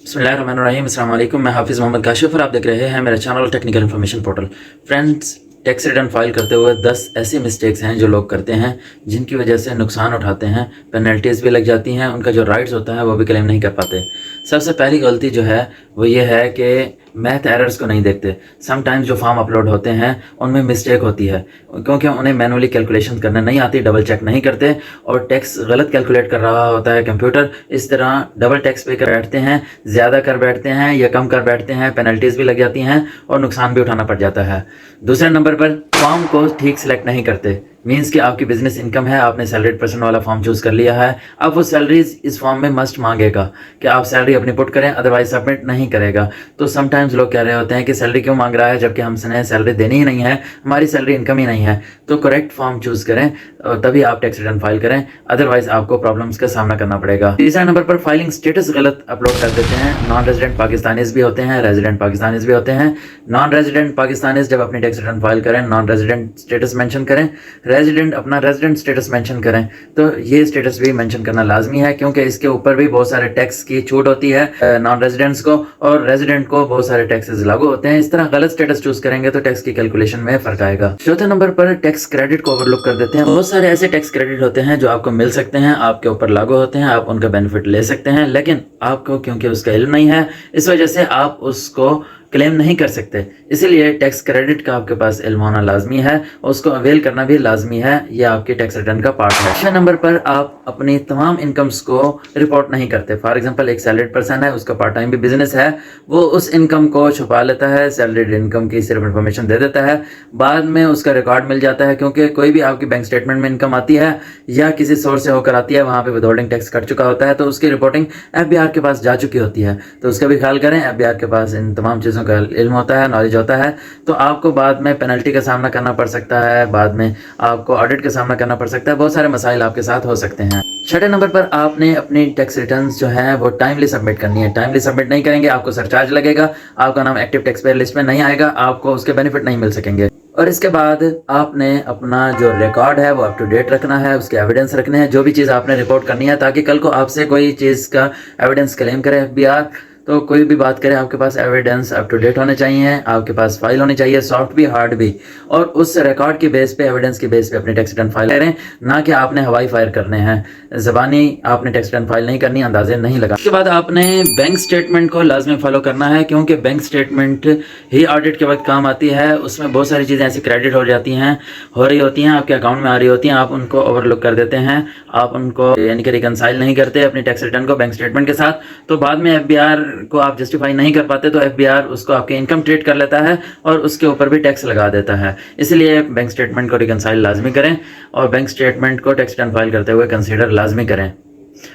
बिस्मिल्लाहिर्रहमानिर्रहीम, अस्सलाम वालेकुम। मैं हाफिज़ मोहम्मद काशिफ और आप देख रहे हैं मेरा channel technical information portal. Friends, tax return file करते हुए 10 ऐसी मिस्टेक्स हैं जो लोग करते हैं जिनकी वजह से नुकसान उठाते हैं, पेनल्टीज़ भी लग जाती हैं, उनका जो राइट्स होता है वो भी क्लेम नहीं कर पाते। सबसे पहली गलती जो है वो ये है कि मैथ एरर्स को नहीं देखते। समटाइम्स जो फॉर्म अपलोड होते हैं उनमें मिस्टेक होती है क्योंकि उन्हें मैनुअली कैलकुलेशन करना नहीं आती, डबल चेक नहीं करते और टैक्स गलत कैलकुलेट कर रहा होता है कंप्यूटर। इस तरह डबल टैक्स पे कर बैठते हैं, ज़्यादा कर बैठते हैं या कम कर बैठते हैं, पेनल्टीज़ भी लग जाती हैं और नुकसान भी उठाना पड़ जाता है। दूसरे नंबर पर फॉर्म को ठीक सिलेक्ट नहीं करते। मीन्स कि आपकी बिजनेस इनकम है, आपने सैलरीड पर्सन वाला फॉर्म चूज़ कर लिया है, अब वो सैलरीज इस फॉर्म में मस्ट मांगेगा कि आप सैलरी अपनी पुट करें, अदरवाइज सबमिट नहीं करेगा। तो समटाइम्स लोग कह रहे होते हैं कि सैलरी क्यों मांग रहा है जबकि हमसे सैलरी देनी ही नहीं है, हमारी सैलरी इनकम ही नहीं है। तो करेक्ट फॉर्म चूज़ करें और तभी आप टैक्स रिटर्न फाइल करें, अदरवाइज आपको प्रॉब्लम्स का सामना करना पड़ेगा। तीसरा नंबर पर फाइलिंग स्टेटस गलत अपलोड कर देते हैं। नॉन रेजिडेंट पाकिस्तानीज भी होते हैं, रेजिडेंट पाकिस्तानीज भी होते हैं। नॉन रेजिडेंट पाकिस्तानीज जब अपनी टैक्स रिटर्न फाइल करें, नॉन रेजिडेंट स्टेटस मेंशन करें, रेजिडेंट अपना रेजिडेंट स्टेटस मेंशन करें। तो ये स्टेटस भी मेंशन करना लाजमी है क्योंकि इसके ऊपर भी बहुत सारे टैक्स की छूट होती है नॉन रेजिडेंट्स को, और रेजिडेंट को बहुत सारे टैक्सेस लागू होते हैं। इस तरह गलत स्टेटस चूज करेंगे तो टैक्स की कैलकुलेशन में फर्क आएगा। चौथे नंबर पर टैक्स क्रेडिट को ओवरलुक कर देते हैं। बहुत सारे ऐसे टैक्स क्रेडिट होते हैं जो आपको मिल सकते हैं, आपके ऊपर लागू होते हैं, आप उनका बेनिफिट ले सकते हैं, लेकिन आपको क्योंकि उसका इल्म नहीं है इस वजह से आप उसको क्लेम नहीं कर सकते। इसीलिए टैक्स क्रेडिट का आपके पास इल्म होना लाजमी है, उसको अवेल करना भी लाजमी है, ये आपके टैक्स रिटर्न का पार्ट है। 6 नंबर पर आप अपनी तमाम इनकम्स को रिपोर्ट नहीं करते। फॉर एग्जांपल एक सैलरीड पर्सन है, उसका पार्ट टाइम भी बिजनेस है, वो उस इनकम को छुपा लेता है, सैलरीड इनकम की सिर्फ इन्फॉर्मेशन दे देता है, बाद में उसका रिकॉर्ड मिल जाता है क्योंकि कोई भी आपकी बैंक स्टेटमेंट में इनकम आती है या किसी सोर्स से होकर आती है, वहाँ पे विदहोल्डिंग टैक्स कट चुका होता है, तो उसकी रिपोर्टिंग FBI के पास जा चुकी होती है। तो उसका भी ख्याल करें, FBI के पास इन तमाम चीज़ों का इल्म होता है, नॉलेज होता है, तो आपको बाद में पेनल्टी का सामना करना पड़ सकता है, बाद में आपको ऑडिट का सामना करना पड़ सकता है, बहुत सारे मसाइल आपके साथ हो सकते हैं। 6 नंबर पर आपने अपनी टैक्स रिटर्न्स जो है वो टाइमली सबमिट करनी है। टाइमली सबमिट नहीं करेंगे आपको सरचार्ज लगेगा, आपका नाम एक्टिव टैक्स पेयर लिस्ट में नहीं आएगा, आपको उसके बेनिफिट नहीं मिल सकेंगे। और इसके बाद आपने अपना जो रिकॉर्ड है वो अप टू डेट रखना है, उसके एविडेंस रखने हैं, जो भी चीज़ आपने रिपोर्ट करनी है, ताकि कल को आपसे कोई चीज़ का एविडेंस क्लेम करे FBI, तो कोई भी बात करे आपके पास एविडेंस अप टू डेट होने चाहिए, आपके पास फाइल होनी चाहिए, सॉफ्ट भी हार्ड भी, और उस रिकॉर्ड के बेस पे, एविडेंस के बेस पे अपनी टैक्स रिटर्न फाइल करें, ना कि आपने हवाई फायर करने हैं। ज़बानी आपने टैक्स रिटर्न फाइल नहीं करनी, अंदाजे नहीं लगा। उसके बाद आपने बैंक स्टेटमेंट को लाजमी फॉलो करना है क्योंकि बैंक स्टेटमेंट ही ऑडिट के वक्त काम आती है। उसमें बहुत सारी चीज़ें ऐसी क्रेडिट हो जाती हैं, हो रही होती हैं, आपके अकाउंट में आ रही होती हैं, आप उनको ओवरलुक कर देते हैं, आप उनको यानी कि रिकनसाइल नहीं करते अपनी टैक्स रिटर्न को बैंक स्टेटमेंट के साथ, तो बाद में FBI को आप जस्टिफाई नहीं कर पाते, तो FBI उसको आपके इनकम ट्रीट कर लेता है और उसके ऊपर भी टैक्स लगा देता है। इसलिए बैंक स्टेटमेंट को रिकनसाइल लाजमी करें और बैंक स्टेटमेंट को टैक्स रिटर्न फाइल करते हुए कंसीडर लाजमी करें,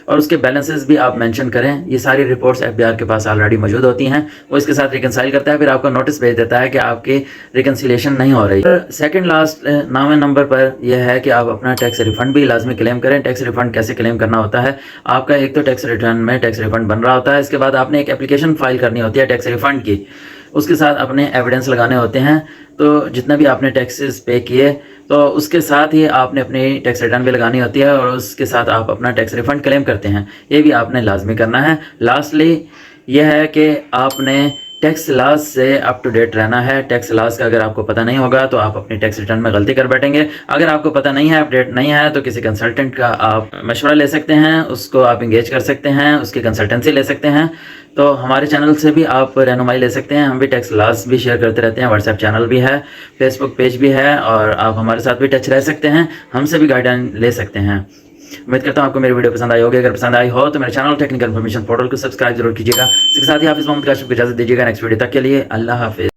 और उसके बैलेंसेस भी आप मेंशन करें। ये सारी रिपोर्ट्स FBI के पास ऑलरेडी मौजूद होती हैं, वो इसके साथ रिकनसाइल करता है, फिर आपको नोटिस भेज देता है कि आपकी रिकनसिलेशन नहीं हो रही। सेकंड लास्ट 9वें नंबर पर यह है कि आप अपना टैक्स रिफंड भी लाजमी क्लेम करें। टैक्स रिफंड कैसे क्लेम करना होता है, आपका एक तो टैक्स रिटर्न में टैक्स रिफंड बन रहा होता है, इसके बाद आपने एक एप्लीकेशन फाइल करनी होती है टैक्स रिफंड की, उसके साथ अपने एविडेंस लगाने होते हैं। तो जितना भी आपने टैक्सेस पे किए तो उसके साथ ही आपने अपनी टैक्स रिटर्न भी लगानी होती है और उसके साथ आप अपना टैक्स रिफंड क्लेम करते हैं, ये भी आपने लाजमी करना है। लास्टली यह है कि आपने टैक्स लॉज से अप टू डेट रहना है। टैक्स लॉज का अगर आपको पता नहीं होगा तो आप अपनी टैक्स रिटर्न में गलती कर बैठेंगे। अगर आपको पता नहीं है, अपडेट नहीं है, तो किसी कंसल्टेंट का आप मशवरा ले सकते हैं, उसको आप इंगेज कर सकते हैं, उसकी कंसल्टेंसी ले सकते हैं। तो हमारे चैनल से भी आप रहनुमाई ले सकते हैं, हम भी टैक्स लॉज भी शेयर करते रहते हैं, व्हाट्सएप चैनल भी है, फेसबुक पेज भी है, और आप हमारे साथ भी टच रह सकते हैं, हमसे भी गाइडलाइन ले सकते हैं। उम्मीद करता हूँ आपको मेरी वीडियो पसंद आई होगी। अगर पसंद आई हो तो मेरे चैनल टेक्निकल इन्फॉर्मेशन पोर्टल को सब्सक्राइब जरूर कीजिएगा। इसके साथ ही हाफिज़ मोहम्मद काशिफ को इजाज़त दीजिएगा। नेक्स्ट वीडियो तक के लिए अल्लाह हाफिज़।